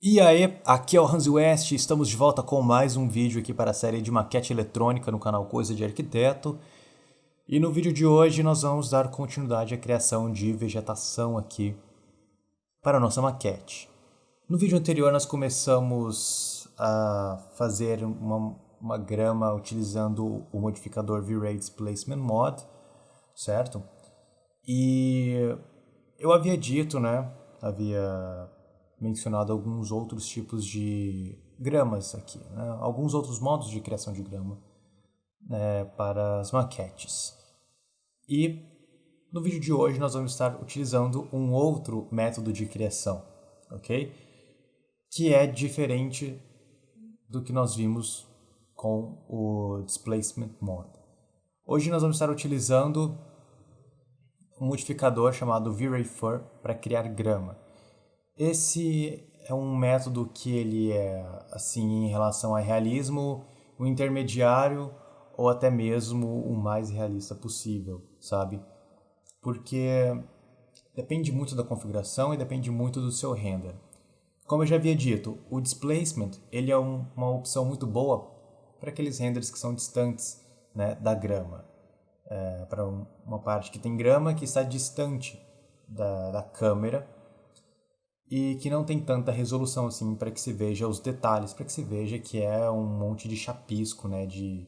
E aí, aqui é o Hans West, estamos de volta com mais um vídeo aqui para a série de maquete eletrônica no canal Coisa de Arquiteto. E no vídeo de hoje nós vamos dar continuidade à criação de vegetação aqui para a nossa maquete. No vídeo anterior nós começamos a fazer uma grama utilizando o modificador V-Ray Displacement Mod, certo? E eu havia dito, né, havia mencionado alguns outros tipos de gramas aqui, né? Alguns outros modos de criação de grama, né, para as maquetes. E no vídeo de hoje nós vamos estar utilizando um outro método de criação, ok? Que é diferente do que nós vimos com o Displacement Mod. Hoje nós vamos estar utilizando um modificador chamado V-Ray Fur para criar grama. Esse é um método que ele é, assim, em relação a realismo, o intermediário ou até mesmo o mais realista possível, sabe? Porque depende muito da configuração e depende muito do seu render. Como eu já havia dito, o displacement ele é uma opção muito boa para aqueles renders que são distantes, né, da grama. Para uma parte que tem grama que está distante da câmera e que não tem tanta resolução assim para que se veja os detalhes, para que se veja que é um monte de chapisco, né, de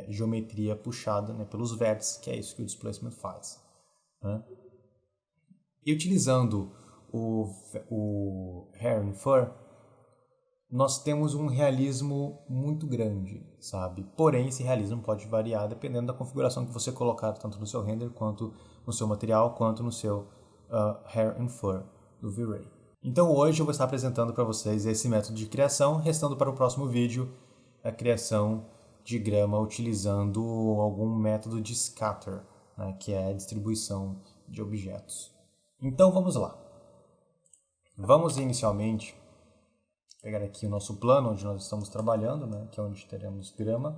geometria puxada, né, pelos vértices, que é isso que o displacement faz, né? E utilizando o Hair and Fur, nós temos um realismo muito grande, sabe? Porém, esse realismo pode variar dependendo da configuração que você colocar, tanto no seu render, quanto no seu material, quanto no seu Hair and Fur do V-Ray. Então hoje eu vou estar apresentando para vocês esse método de criação, restando para o próximo vídeo a criação de grama utilizando algum método de scatter, né, que é a distribuição de objetos. Então vamos lá. Vamos inicialmente pegar aqui o nosso plano onde nós estamos trabalhando, né, que é onde teremos grama.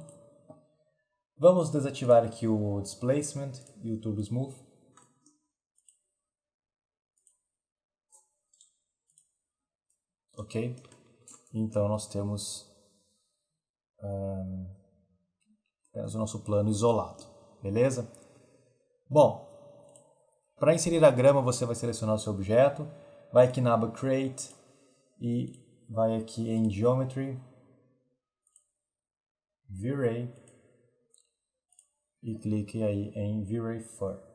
Vamos desativar aqui o Displacement e o Turbo Smooth. Ok? Então nós temos o nosso plano isolado, beleza? Bom, para inserir a grama você vai selecionar o seu objeto, vai aqui na aba Create e vai aqui em Geometry, V-Ray e clique aí em V-Ray Fur.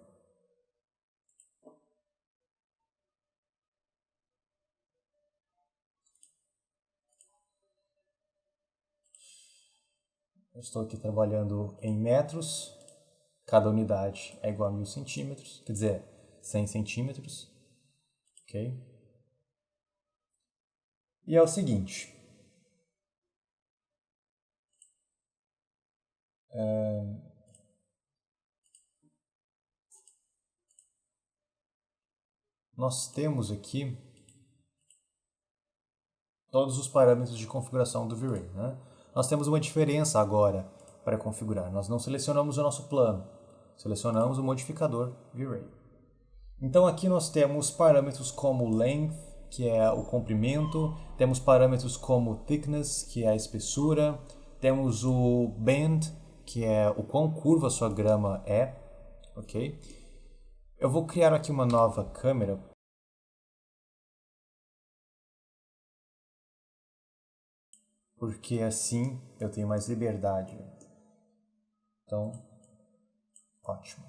Eu estou aqui trabalhando em metros, cada unidade é igual a 1000 centímetros, quer dizer, 100 centímetros, ok? E é o seguinte, nós temos aqui todos os parâmetros de configuração do V-Ray, né? Nós temos uma diferença agora para configurar. Nós não selecionamos o nosso plano, selecionamos o modificador V-Ray. Então aqui nós temos parâmetros como length, que é o comprimento, temos parâmetros como thickness, que é a espessura, temos o bend, que é o quão curva a sua grama é, ok? Eu vou criar aqui uma nova câmera porque assim eu tenho mais liberdade. Então, ótimo.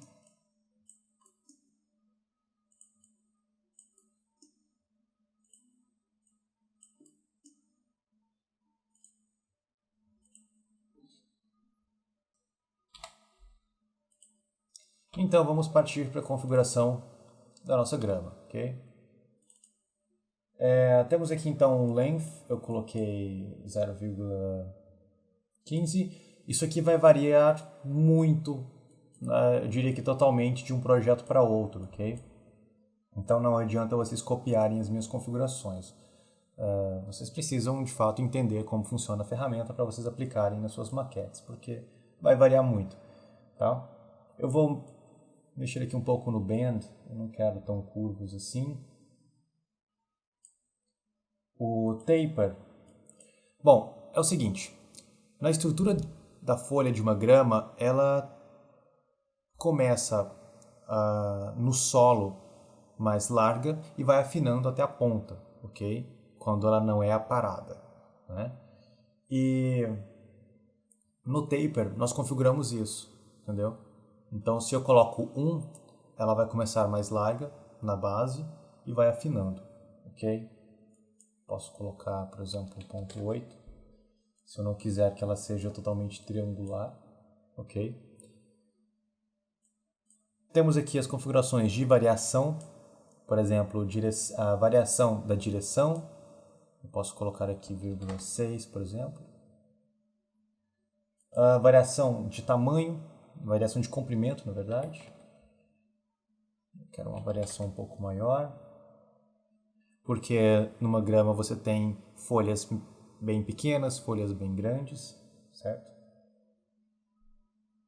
Então vamos partir para a configuração da nossa grama, ok? Temos aqui então um length, eu coloquei 0,15. Isso aqui vai variar muito, eu diria que totalmente de um projeto para outro, ok? Então não adianta vocês copiarem as minhas configurações. Vocês precisam de fato entender como funciona a ferramenta para vocês aplicarem nas suas maquetes, porque vai variar muito, tá? Eu vou mexer aqui um pouco no bend, eu não quero tão curvos assim. O taper. Bom, é o seguinte. Na estrutura da folha de uma grama, ela começa no solo mais larga e vai afinando até a ponta, ok? Quando ela não é aparada, né? E no taper nós configuramos isso, entendeu? Então se eu coloco 1, ela vai começar mais larga na base e vai afinando, ok? Posso colocar, por exemplo, 0,8, se eu não quiser que ela seja totalmente triangular, ok? Temos aqui as configurações de variação, por exemplo, a variação da direção, eu posso colocar aqui 0,6, por exemplo. A variação de tamanho, variação de comprimento, na verdade. Eu quero uma variação um pouco maior, porque numa grama você tem folhas bem pequenas, folhas bem grandes, certo?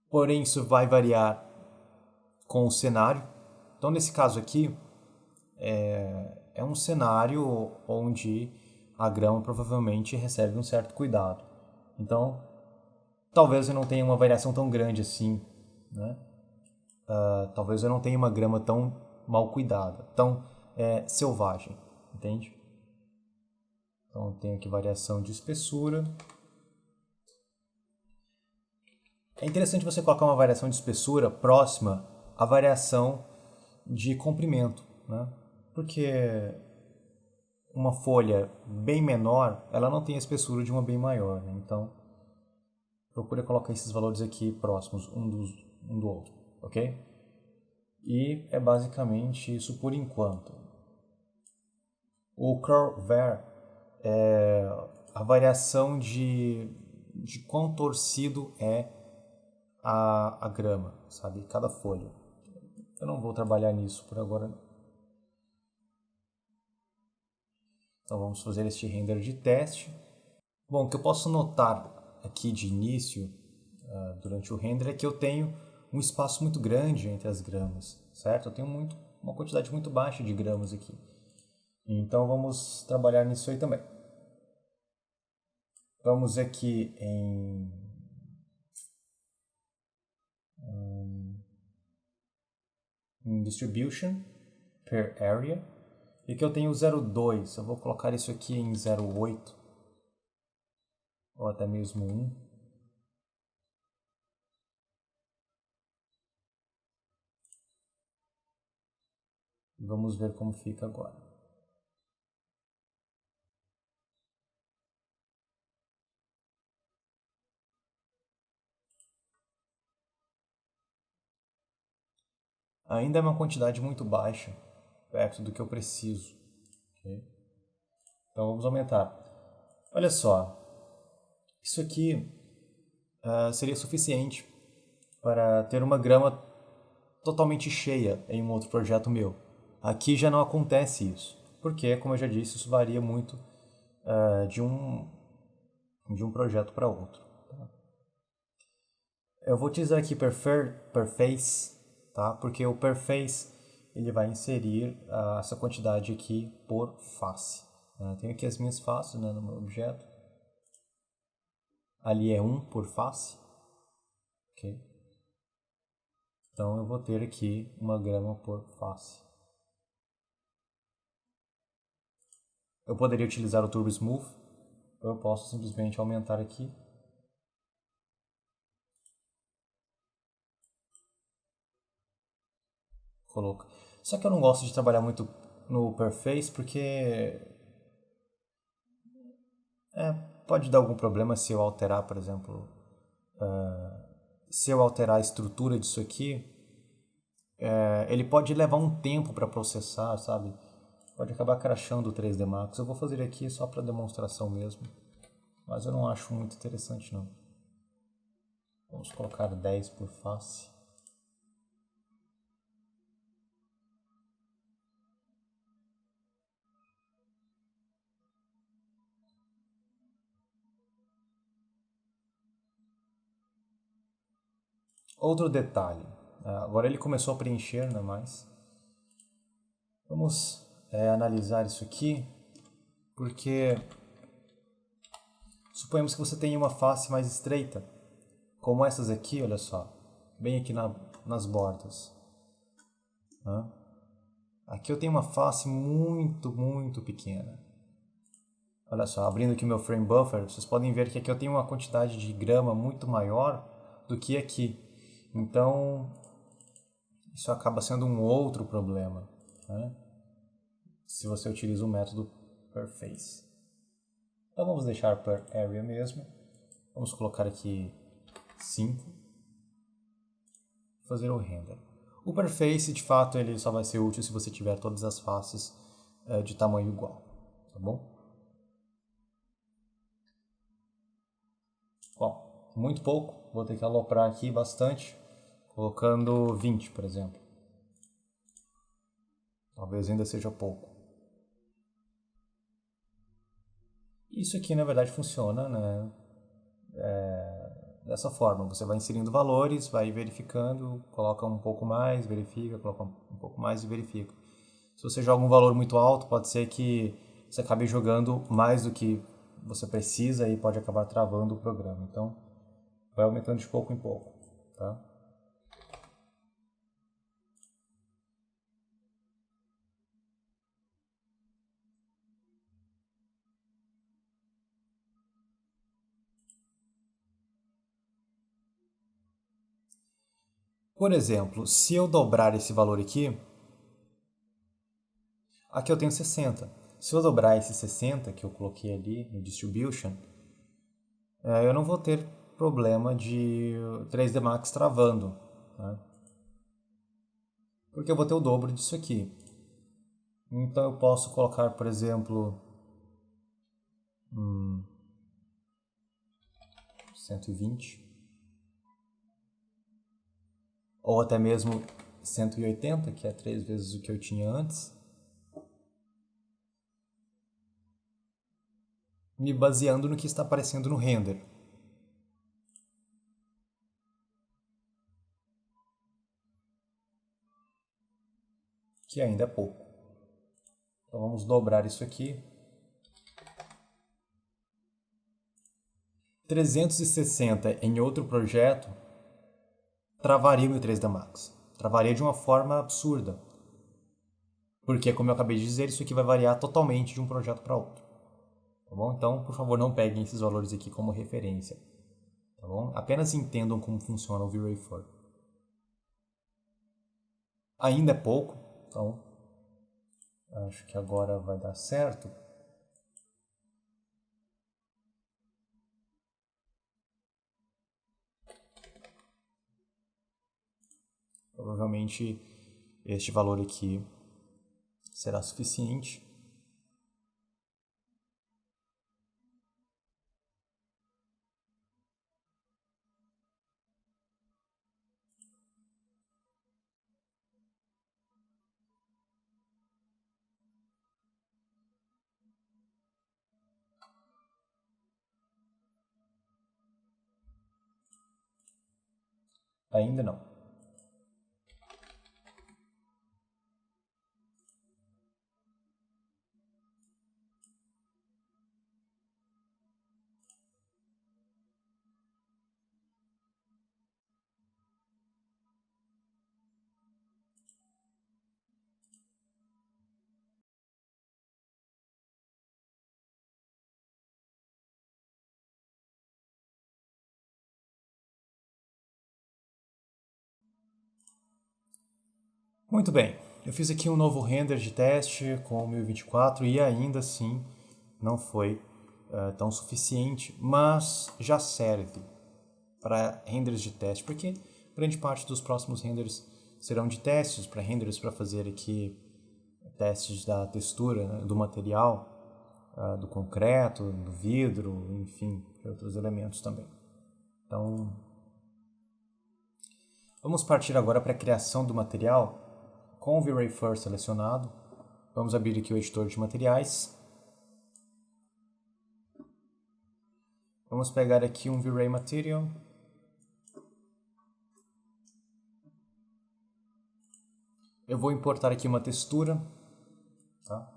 Porém, isso vai variar com o cenário. Então, nesse caso aqui, é um cenário onde a grama provavelmente recebe um certo cuidado. Então, talvez eu não tenha uma variação tão grande assim, né? Talvez eu não tenha uma grama tão mal cuidada, tão selvagem, entende? Então, eu tenho aqui variação de espessura. É interessante você colocar uma variação de espessura próxima à variação de comprimento, né? Porque uma folha bem menor, ela não tem a espessura de uma bem maior, né? Então, procure colocar esses valores aqui próximos um do outro, ok? E é basicamente isso por enquanto. O curve é a variação de quão torcido é a grama, sabe? Cada folha. Eu não vou trabalhar nisso por agora. Então vamos fazer este render de teste. Bom, o que eu posso notar aqui de início, durante o render, é que eu tenho um espaço muito grande entre as gramas, certo? Eu tenho uma quantidade muito baixa de gramas aqui. Então vamos trabalhar nisso aí também. Vamos aqui em Distribution per Area. E aqui eu tenho 0,2. Eu vou colocar isso aqui em 0,8. Ou até mesmo 1. Vamos ver como fica agora. Ainda é uma quantidade muito baixa, perto do que eu preciso. Okay? Então vamos aumentar. Olha só, isso aqui seria suficiente para ter uma grama totalmente cheia em um outro projeto meu. Aqui já não acontece isso, porque, como eu já disse, isso varia muito de um projeto para outro. Tá? Eu vou utilizar aqui per face, tá? Porque o per face ele vai inserir essa quantidade aqui por face. Tenho aqui as minhas faces, né, no meu objeto. Ali é 1 por face. Okay? Então eu vou ter aqui uma grama por face. Eu poderia utilizar o Turbo Smooth, ou eu posso simplesmente aumentar aqui. Coloca. Só que eu não gosto de trabalhar muito no per face porque pode dar algum problema se eu alterar, por exemplo, se eu alterar a estrutura disso aqui, ele pode levar um tempo para processar, sabe? Pode acabar crashando o 3D Max. Eu vou fazer aqui só para demonstração mesmo, mas eu não acho muito interessante não. Vamos colocar 10 por face. Outro detalhe, agora ele começou a preencher, não é mais. Vamos analisar isso aqui, Porque suponhamos que você tenha uma face mais estreita, como essas aqui, olha só, bem aqui nas bordas. Né? Aqui eu tenho uma face muito, muito pequena. Olha só, abrindo aqui o meu frame buffer, vocês podem ver que aqui eu tenho uma quantidade de grama muito maior do que aqui. Então, isso acaba sendo um outro problema, né? Se você utiliza o método per face. Então vamos deixar per area mesmo. Vamos colocar aqui 5. Fazer o render. O per face, de fato, ele só vai ser útil se você tiver todas as faces de tamanho igual, tá bom? Bom, muito pouco, vou ter que aloprar aqui bastante, colocando 20, por exemplo. Talvez ainda seja pouco. Isso aqui, na verdade, funciona, né? Dessa forma, você vai inserindo valores, vai verificando, coloca um pouco mais, verifica, coloca um pouco mais e verifica. Se você joga um valor muito alto, pode ser que você acabe jogando mais do que você precisa e pode acabar travando o programa. Então, vai aumentando de pouco em pouco, tá? Por exemplo, se eu dobrar esse valor aqui eu tenho 60. Se eu dobrar esse 60 que eu coloquei ali no distribution, eu não vou ter problema de 3D Max travando, né? Porque eu vou ter o dobro disso aqui. Então eu posso colocar, por exemplo, 120 ou até mesmo 180, que é 3 vezes o que eu tinha antes, me baseando no que está aparecendo no render. Que ainda é pouco. Então vamos dobrar isso aqui. 360 em outro projeto travaria o meu 3D Max. Travaria de uma forma absurda. Porque, como eu acabei de dizer, isso aqui vai variar totalmente de um projeto para outro. Tá bom? Então, por favor, não peguem esses valores aqui como referência. Tá bom? Apenas entendam como funciona o V-Ray 4. Ainda é pouco, então acho que agora vai dar certo. Provavelmente este valor aqui será suficiente. Ainda não. Muito bem, eu fiz aqui um novo render de teste com o 1024 e ainda assim não foi tão suficiente, mas já serve para renders de teste, porque grande parte dos próximos renders serão de testes, para renders para fazer aqui testes da textura, né, do material, do concreto, do vidro, enfim, de outros elementos também. Então, vamos partir agora para a criação do material com o V-Ray First selecionado. Vamos abrir aqui o editor de materiais. Vamos pegar aqui um V-Ray Material. Eu vou importar aqui uma textura. Tá?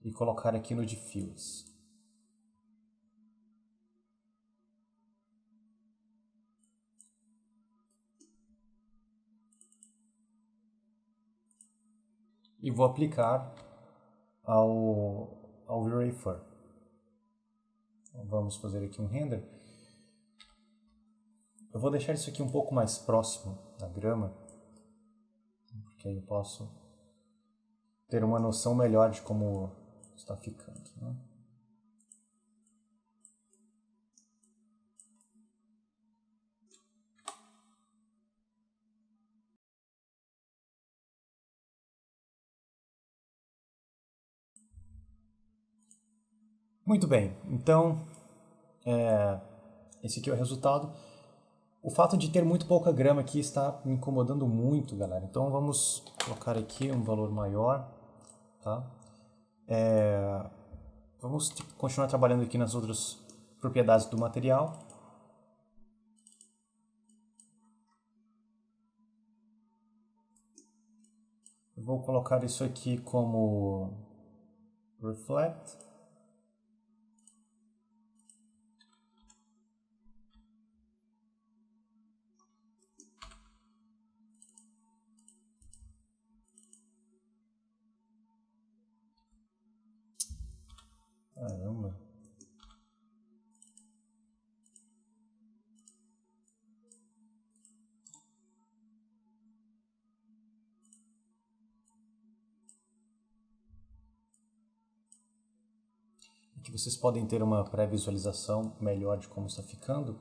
e colocar aqui no Diffuse. E vou aplicar ao V-Ray Fur. Então, vamos fazer aqui um render. Eu vou deixar isso aqui um pouco mais próximo da grama, porque aí eu posso ter uma noção melhor de como está ficando, né? Muito bem, então esse aqui é o resultado. O fato de ter muito pouca grama aqui está me incomodando muito, galera. Então vamos colocar aqui um valor maior, tá? Vamos continuar trabalhando aqui nas outras propriedades do material. Eu vou colocar isso aqui como Reflect. Caramba. Aqui vocês podem ter uma pré-visualização melhor de como está ficando.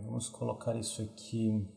Vamos colocar isso aqui.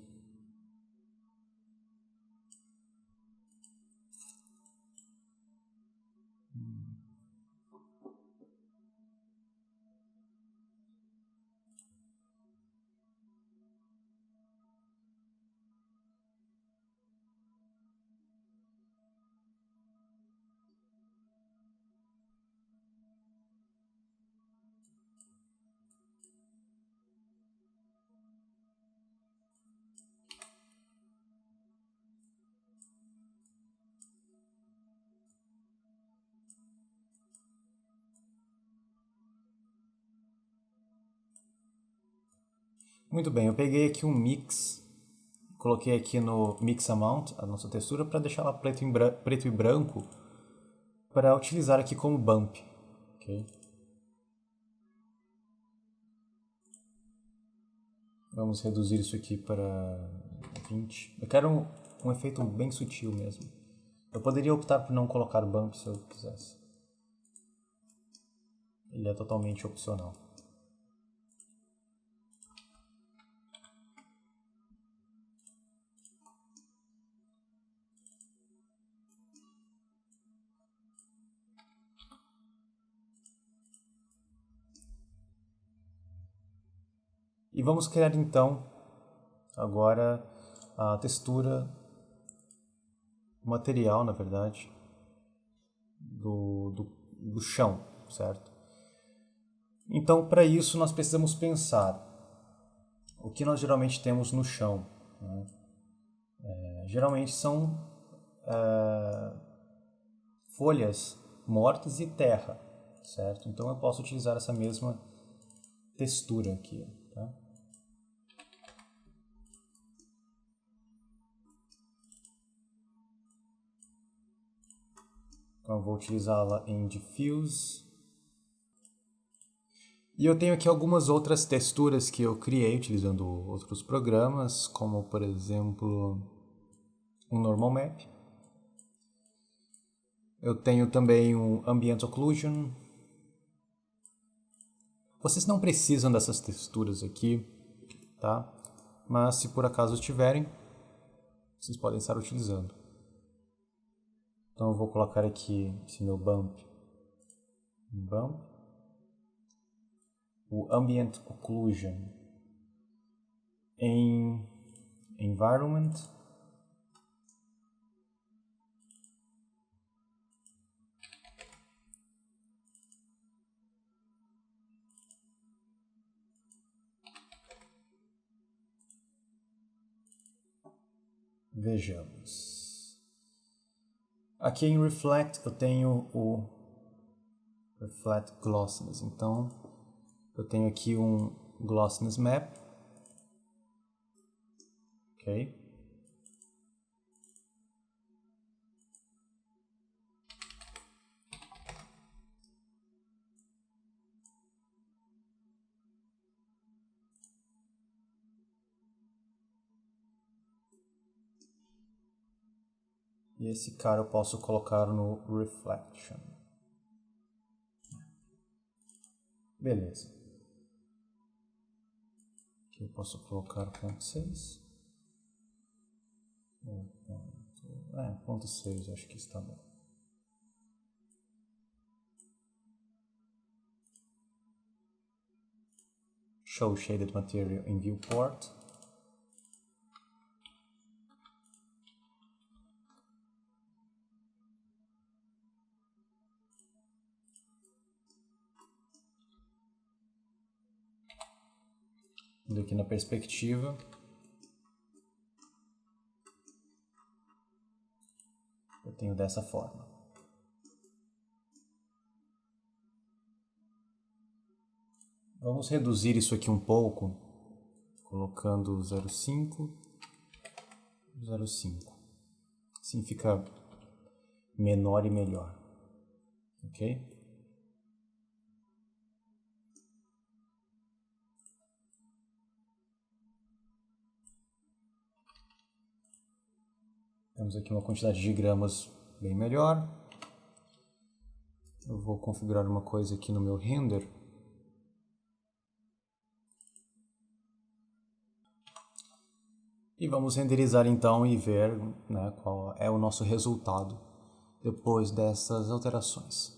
Muito bem, eu peguei aqui um mix, coloquei aqui no Mix Amount a nossa textura para deixar ela preto e branco para utilizar aqui como bump. Okay? Vamos reduzir isso aqui para 20. Eu quero um efeito bem sutil mesmo. Eu poderia optar por não colocar bump se eu quisesse. Ele é totalmente opcional. E vamos criar então agora a textura, o material, na verdade, do chão, certo? Então, para isso, nós precisamos pensar o que nós geralmente temos no chão, né? Geralmente são folhas mortas e terra, certo? Então eu posso utilizar essa mesma textura aqui, tá? Então eu vou utilizá-la em Diffuse. E eu tenho aqui algumas outras texturas que eu criei utilizando outros programas, como por exemplo um Normal Map. Eu tenho também um Ambient Occlusion. Vocês não precisam dessas texturas aqui, tá? mas se por acaso tiverem, vocês podem estar utilizando. Então eu vou colocar aqui esse meu bump, o Ambient Occlusion em Environment, vejamos. Aqui em Reflect eu tenho o Reflect Glossiness, então eu tenho aqui um Glossiness Map, ok? E esse cara eu posso colocar no Reflection. Beleza. Aqui eu posso colocar 0.6. Ponto 6, acho que está bom. Show Shaded Material em Viewport. Indo aqui na perspectiva. Eu tenho dessa forma. Vamos reduzir isso aqui um pouco, colocando 0,5, 0,5. Assim fica menor e melhor, ok? Temos aqui uma quantidade de gramas bem melhor. Eu vou configurar uma coisa aqui no meu render. E vamos renderizar então e ver, né, qual é o nosso resultado depois dessas alterações.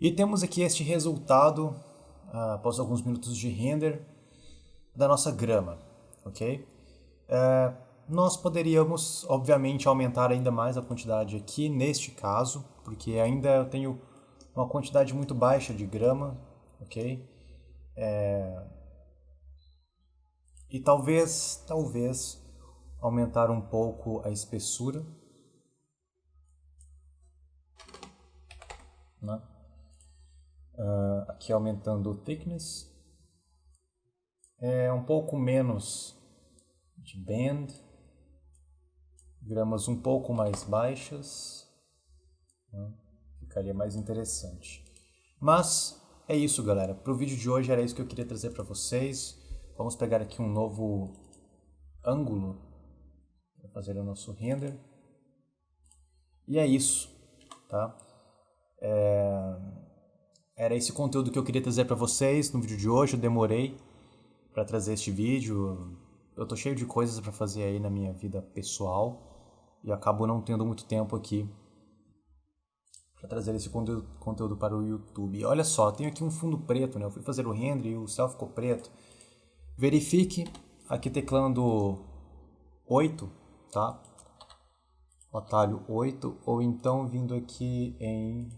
E temos aqui este resultado, após alguns minutos de render, da nossa grama, ok? Nós poderíamos, obviamente, aumentar ainda mais a quantidade aqui, neste caso, porque ainda eu tenho uma quantidade muito baixa de grama, ok? E talvez aumentar um pouco a espessura, né? Aqui aumentando o thickness, um pouco menos de bend, gramas um pouco mais baixas, né? Ficaria mais interessante. Mas é isso, galera. Para o vídeo de hoje era isso que eu queria trazer para vocês. Vamos pegar aqui um novo ângulo para fazer o nosso render. E é isso, tá? Era esse conteúdo que eu queria trazer para vocês no vídeo de hoje. Eu demorei para trazer este vídeo. Eu tô cheio de coisas para fazer aí na minha vida pessoal e acabo não tendo muito tempo aqui para trazer esse conteúdo para o YouTube. Olha só, tenho aqui um fundo preto, né? Eu fui fazer o render e o céu ficou preto. Verifique aqui teclando 8, tá? O atalho 8, ou então vindo aqui em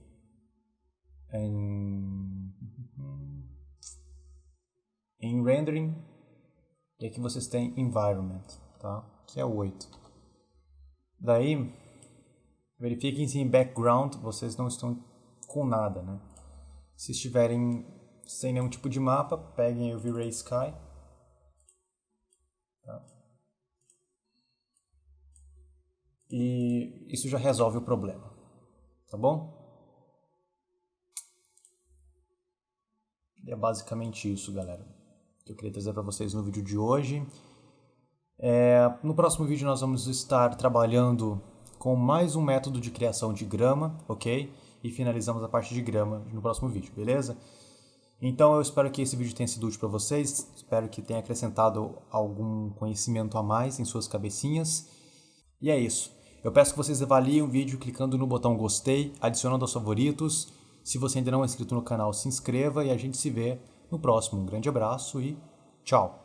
Rendering, e aqui vocês têm Environment, tá? Que é o 8. Daí, verifiquem se em Background vocês não estão com nada, né? Se estiverem sem nenhum tipo de mapa, peguem o V-Ray Sky. Tá? E isso já resolve o problema, tá bom? E é basicamente isso, galera, que eu queria trazer para vocês no vídeo de hoje. No próximo vídeo nós vamos estar trabalhando com mais um método de criação de grama, ok? E finalizamos a parte de grama no próximo vídeo, beleza? Então eu espero que esse vídeo tenha sido útil para vocês, espero que tenha acrescentado algum conhecimento a mais em suas cabecinhas. E é isso. Eu peço que vocês avaliem o vídeo clicando no botão gostei, adicionando aos favoritos. Se você ainda não é inscrito no canal, se inscreva e a gente se vê no próximo. Um grande abraço e tchau!